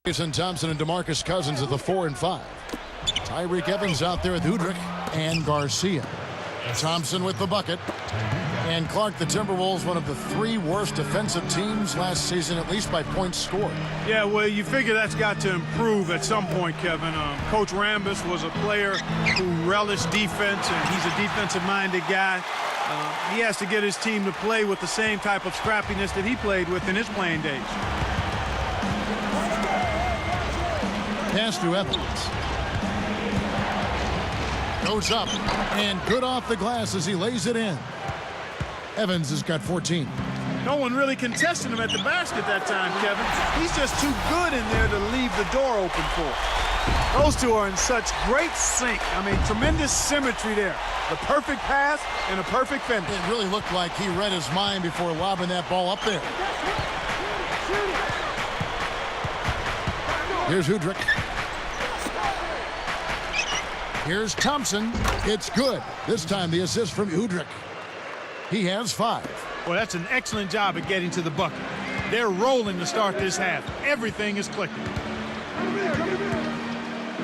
Jason Thompson and DeMarcus Cousins at the 4 and 5. Tyreek Evans out there with Udrich and Garcia. Thompson with the bucket. And Clark, the Timberwolves, one of the 3 worst defensive teams last season, at least by points scored. Yeah, well, you figure that's got to improve at some point, Kevin. Coach Rambis was a player who relished defense, and he's a defensive-minded guy. He has to get his team to play with the same type of scrappiness that he played with in his playing days. Pass to Evans. Goes up, and good off the glass as he lays it in. Evans has got 14. No one really contested him at the basket that time, Kevin. He's just too good in there to leave the door open for. Those two are in such great sync. I mean, tremendous symmetry there. The perfect pass and a perfect finish. It really looked like he read his mind before lobbing that ball up there. Here's Udrich. Here's Thompson. It's good. This time the assist from Udrich. He has 5. Well, that's an excellent job at getting to the bucket. They're rolling to start this half. Everything is clicking.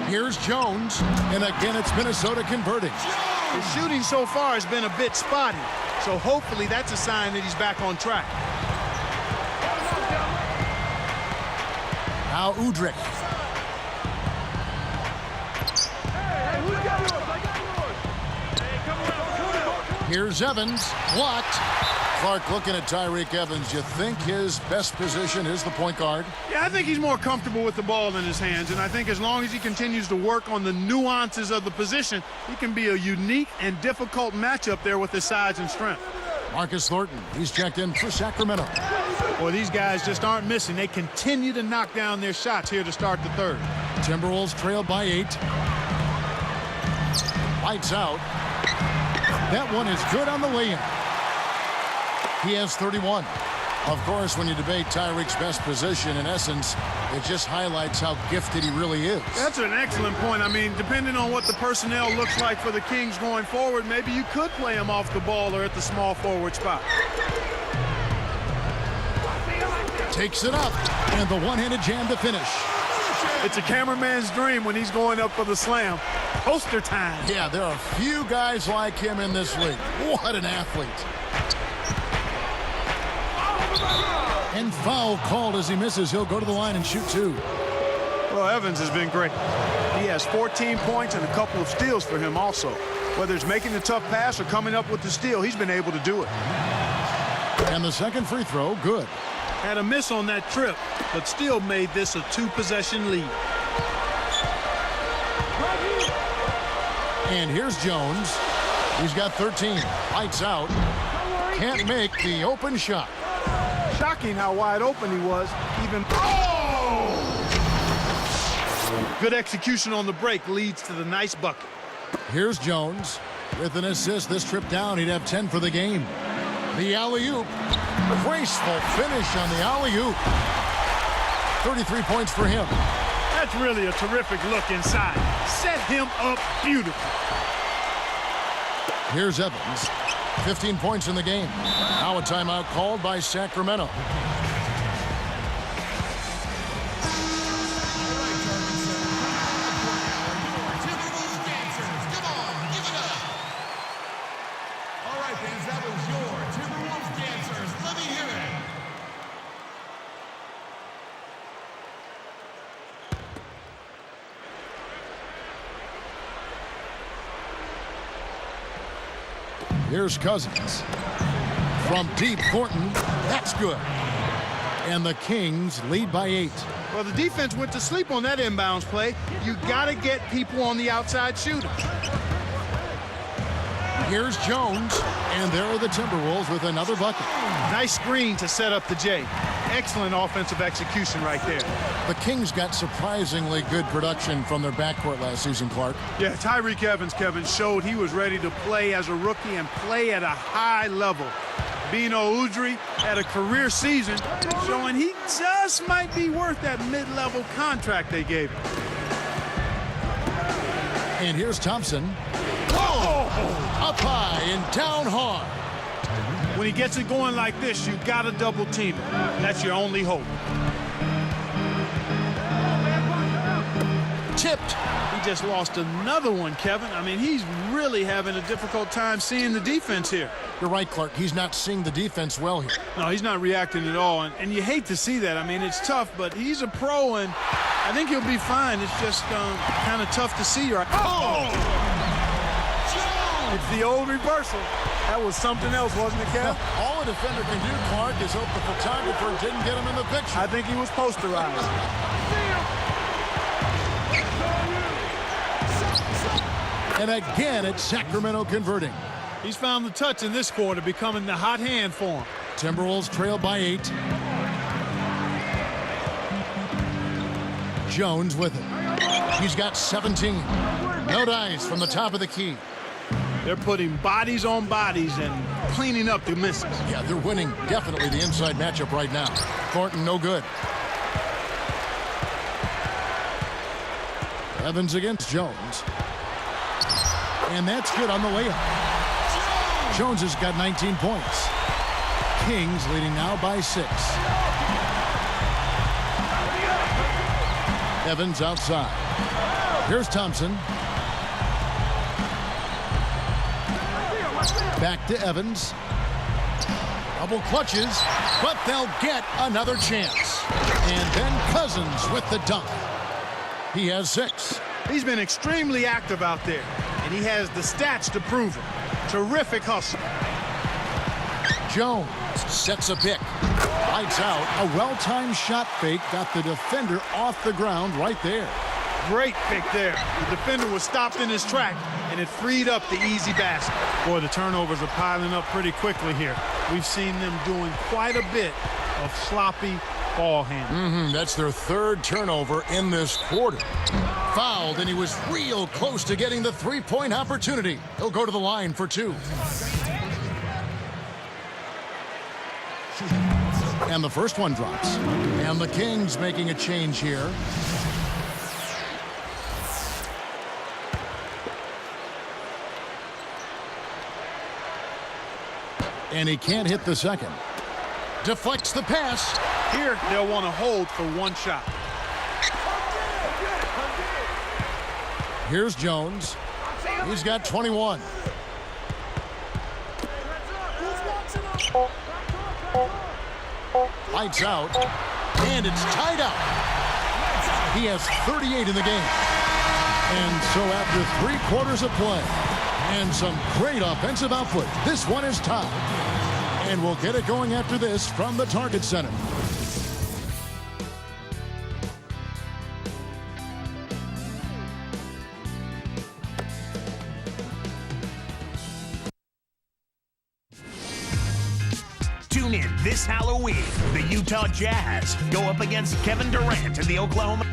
Here's Jones. And again, it's Minnesota converting. His shooting so far has been a bit spotty. So hopefully that's a sign that he's back on track. Now Udrich. Here's Evans, blocked. Clark looking at Tyreek Evans. You think his best position is the point guard? Yeah, I think he's more comfortable with the ball in his hands, and I think as long as he continues to work on the nuances of the position, he can be a unique and difficult matchup there with his size and strength. Marcus Thornton, he's checked in for Sacramento. Boy, these guys just aren't missing. They continue to knock down their shots here to start the third. Timberwolves trailed by 8. Lights out. That one is good on the way-in. He has 31. Of course, when you debate Tyreek's best position, in essence, it just highlights how gifted he really is. That's an excellent point. I mean, depending on what the personnel looks like for the Kings going forward, maybe you could play him off the ball or at the small forward spot. Takes it up, and the one-handed jam to finish. It's a cameraman's dream when he's going up for the slam. Poster time. Yeah, there are few guys like him in this league. What an athlete. And foul called as he misses. He'll go to the line and shoot 2. Well, Evans has been great. He has 14 points and a couple of steals for him also. Whether it's making the tough pass or coming up with the steal, he's been able to do it. And the second free throw, good. Had a miss on that trip, but still made this a 2-possession lead. And here's Jones. He's got 13. Lights out. Can't make the open shot. Shocking how wide open he was. Even. Oh! Good execution on the break leads to the nice bucket. Here's Jones. With an assist this trip down, he'd have 10 for the game. The alley-oop. Graceful finish on the alley-oop. 33 points for him. That's really a terrific look inside. Set him up beautifully. Here's Evans. 15 points in the game. Now a timeout called by Sacramento. All right, fans, that was your Timberwolves dancers. Let me hear it. Here's Cousins. From deep, Thornton. That's good. And the Kings lead by 8. Well, the defense went to sleep on that inbounds play. You got to get people on the outside shooting. Here's Jones. And there are the Timberwolves with another bucket. Nice screen to set up the J. Excellent offensive execution right there. The Kings got surprisingly good production from their backcourt last season, Clark. Yeah, Tyreek Evans, Kevin, showed he was ready to play as a rookie and play at a high level. Bino Udrich had a career season, showing he just might be worth that mid-level contract they gave him. And here's Thompson. Whoa! Up high and down hard. When he gets it going like this, you got to double team him. That's your only hope. Tipped. He just lost another one, Kevin. I mean, he's really having a difficult time seeing the defense here. You're right, Clark. He's not seeing the defense well here. No, he's not reacting at all, and you hate to see that. I mean, it's tough, but he's a pro, and I think he'll be fine. It's just kind of tough to see right. Oh! It's the old reversal. That was something else, wasn't it, Kev? All a defender can do, Clark, is hope the photographer didn't get him in the picture. I think he was posterized. And again, it's Sacramento converting. He's found the touch in this quarter, becoming the hot hand for him. Timberwolves trail by 8. Jones with it. He's got 17. No dice from the top of the key. They're putting bodies on bodies and cleaning up the misses. Yeah, they're winning definitely the inside matchup right now. Thornton, no good. Evans against Jones. And that's good on the layup. Jones has got 19 points. Kings leading now by 6. Evans outside. Here's Thompson. Back to Evans. Double clutches, but they'll get another chance. And then Cousins with the dunk. He has 6. He's been extremely active out there, and he has the stats to prove it. Terrific hustle. Jones sets a pick. Lights out. A well-timed shot fake got the defender off the ground right there. Great pick there. The defender was stopped in his track, and it freed up the easy basket. Boy, the turnovers are piling up pretty quickly here. We've seen them doing quite a bit of sloppy ball handling. That's their 3rd turnover in this quarter. Fouled, and he was real close to getting the three-point opportunity. He'll go to the line for 2. And the first one drops. And the Kings making a change here. And he can't hit the second. Deflects the pass. Here, they'll want to hold for one shot. Here's Jones. He's got 21. Lights out. And it's tied up. He has 38 in the game. And so after 3 quarters of play and some great offensive output, this one is tied. And we'll get it going after this from the Target Center. Tune in this Halloween. The Utah Jazz go up against Kevin Durant and the Oklahoma.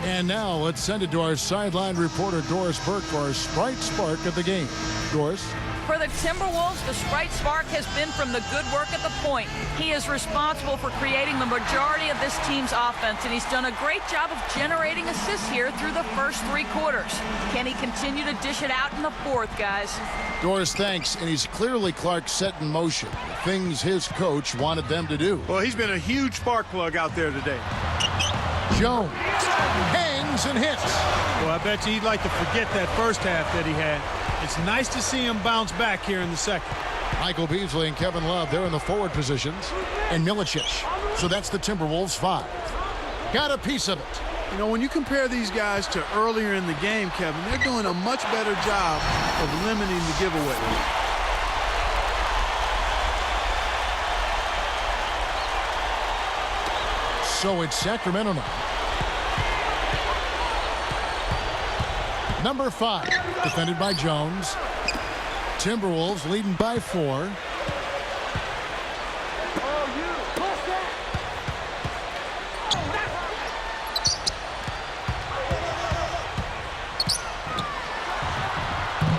And now let's send it to our sideline reporter, Doris Burke, for our Sprite Spark of the game. Doris? For the Timberwolves, the Sprite Spark has been from the good work at the point. He is responsible for creating the majority of this team's offense, and he's done a great job of generating assists here through the first 3 quarters. Can he continue to dish it out in the 4th, guys? Doris, thanks. And he's clearly, Clark, set in motion the things his coach wanted them to do. Well, he's been a huge spark plug out there today. Jones hangs and hits. Well, I bet you he'd like to forget that first half that he had. It's nice to see him bounce back here in the second. Michael Beasley and Kevin Love, they're in the forward positions. And Milicic. So that's the Timberwolves 5. Got a piece of it. You know, when you compare these guys to earlier in the game, Kevin, they're doing a much better job of limiting the giveaway. So it's Sacramento now. Number 5, defended by Jones. Timberwolves leading by 4.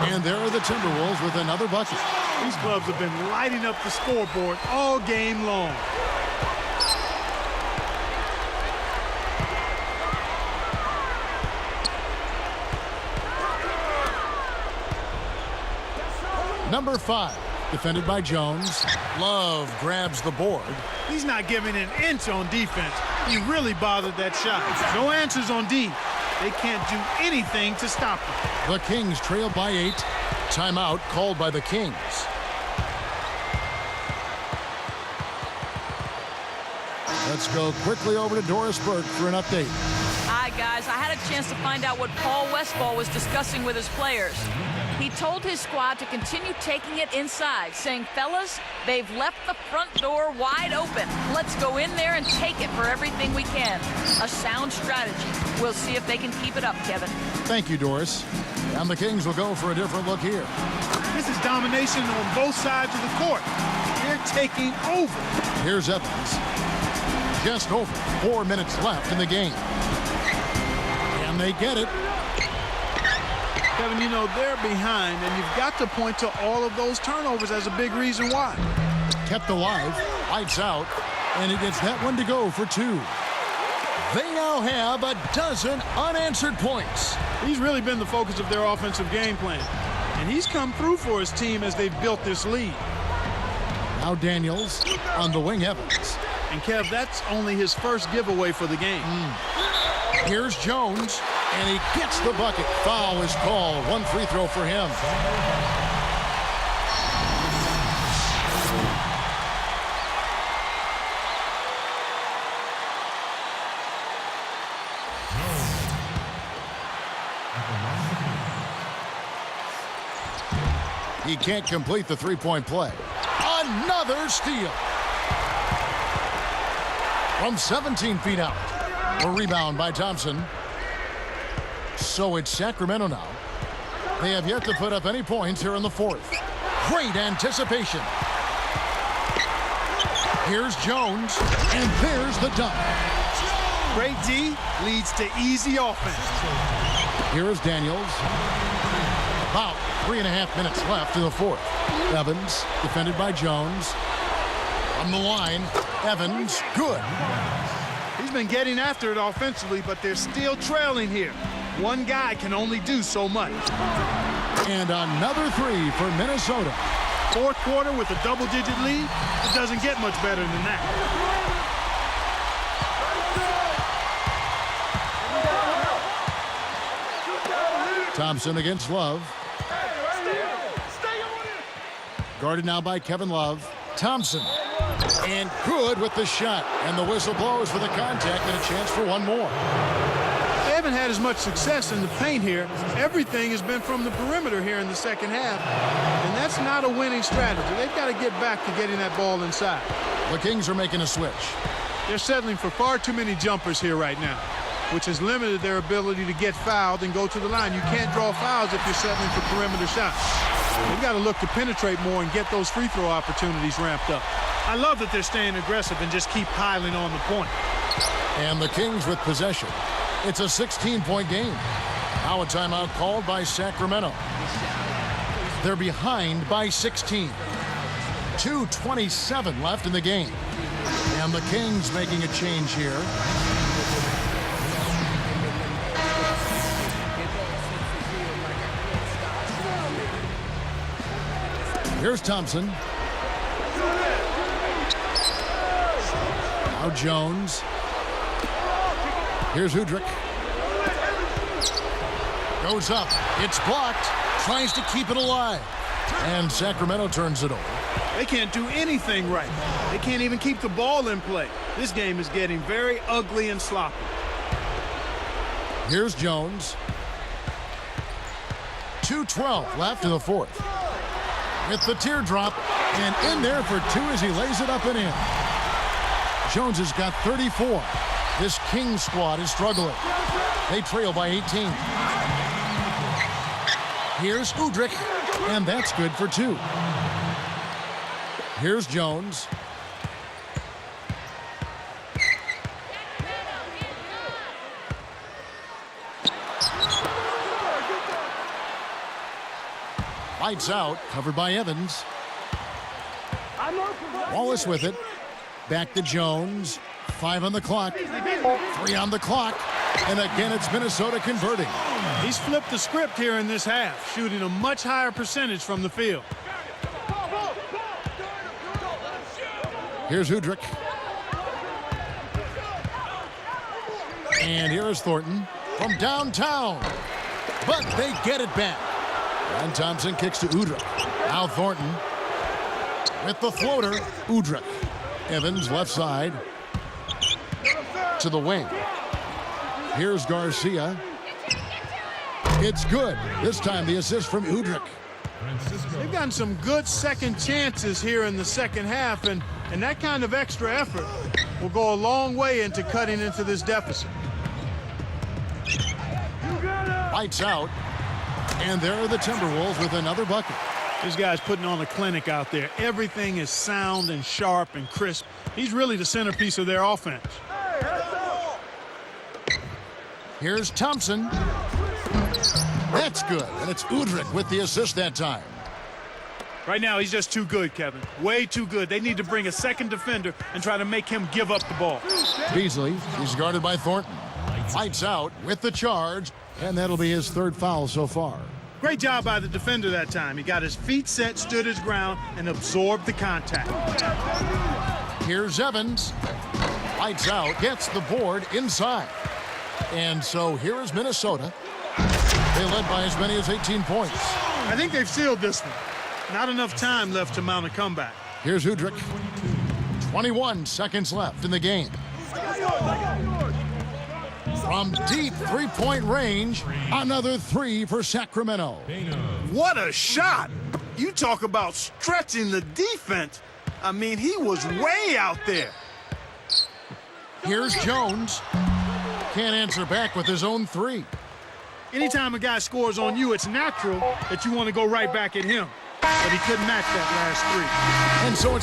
And there are the Timberwolves with another bucket. These clubs have been lighting up the scoreboard all game long. Number 5, defended by Jones. Love grabs the board. He's not giving an inch on defense. He really bothered that shot. No answers on D. They can't do anything to stop him. The Kings trail by 8. Timeout called by the Kings. Let's go quickly over to Doris Burke for an update. Hi, guys. I had a chance to find out what Paul Westphal was discussing with his players. He told his squad to continue taking it inside, saying, fellas, they've left the front door wide open. Let's go in there and take it for everything we can. A sound strategy. We'll see if they can keep it up, Kevin. Thank you, Doris. And the Kings will go for a different look here. This is domination on both sides of the court. They're taking over. Here's Evans. Just over 4 minutes left in the game. And they get it. Kevin, you know, they're behind, and you've got to point to all of those turnovers as a big reason why. Kept alive, lights out, and he gets that one to go for 2. They now have a dozen unanswered points. He's really been the focus of their offensive game plan, and he's come through for his team as they've built this lead. Now Daniels on the wing, Evans. And, Kev, that's only his first giveaway for the game. Here's Jones, and he gets the bucket. Foul is called. 1 free throw for him. He can't complete the three-point play. Another steal. From 17 feet out. A rebound by Thompson. So it's Sacramento now. They have yet to put up any points here in the fourth. Great anticipation. Here's Jones, and there's the dunk. Great D leads to easy offense. Here is Daniels. About 3.5 minutes left in the fourth. Evans, defended by Jones. On the line, Evans, good. He's been getting after it offensively, but they're still trailing here. One guy can only do so much. And another 3 for Minnesota. Fourth quarter with a double-digit lead, it doesn't get much better than that. Thompson against Love. Guarded now by Kevin Love. Thompson. And good with the shot. And the whistle blows for the contact and a chance for one more. They haven't had as much success in the paint here. Everything has been from the perimeter here in the second half. And that's not a winning strategy. They've got to get back to getting that ball inside. The Kings are making a switch. They're settling for far too many jumpers here right now, which has limited their ability to get fouled and go to the line. You can't draw fouls if you're settling for perimeter shots. They've got to look to penetrate more and get those free throw opportunities ramped up. I love that they're staying aggressive and just keep piling on the point. And the Kings with possession. It's a 16-point game. Now a timeout called by Sacramento. They're behind by 16. 2:27 left in the game. And the Kings making a change here. Here's Thompson. Now Jones. Here's Udrich. Goes up. It's blocked. Tries to keep it alive. And Sacramento turns it over. They can't do anything right. They can't even keep the ball in play. This game is getting very ugly and sloppy. Here's Jones. 2:12 left in the fourth. With the teardrop, and in there for 2 as he lays it up and in. Jones has got 34. This Kings squad is struggling. They trail by 18. Here's Udrich, and that's good for 2. Here's Jones. Lights out, covered by Evans. Wallace with it. Back to Jones. 5 on the clock. 3 on the clock. And again, it's Minnesota converting. He's flipped the script here in this half, shooting a much higher percentage from the field. Here's Udrich. And here is Thornton from downtown. But they get it back. And Thompson kicks to Udrich. Now Thornton with the floater. Udrich. Evans left side to the wing. Here's Garcia. It's good. This time the assist from Udrich. They've gotten some good second chances here in the second half, and that kind of extra effort will go a long way into cutting into this deficit. Lights out. And there are the Timberwolves with another bucket. This guy's putting on a clinic out there. Everything is sound and sharp and crisp. He's really the centerpiece of their offense. Here's Thompson. That's good. And it's Udrich with the assist that time. Right now, he's just too good, Kevin. Way too good. They need to bring a second defender and try to make him give up the ball. Beasley, he's guarded by Thornton. Lights out with the charge, and that'll be his third foul so far. Great job by the defender that time. He got his feet set, stood his ground, and absorbed the contact. Here's Evans. Lights out, gets the board inside. And so here is Minnesota. They led by as many as 18 points. I think they've sealed this one. Not enough time left to mount a comeback. Here's Udrich. 21 seconds left in the game. From deep three-point range, another three for Sacramento. What a shot! You talk about stretching the defense. I mean, he was way out there. Here's Jones. Can't answer back with his own three. Anytime a guy scores on you, it's natural that you want to go right back at him. But he couldn't match that last three. And so it's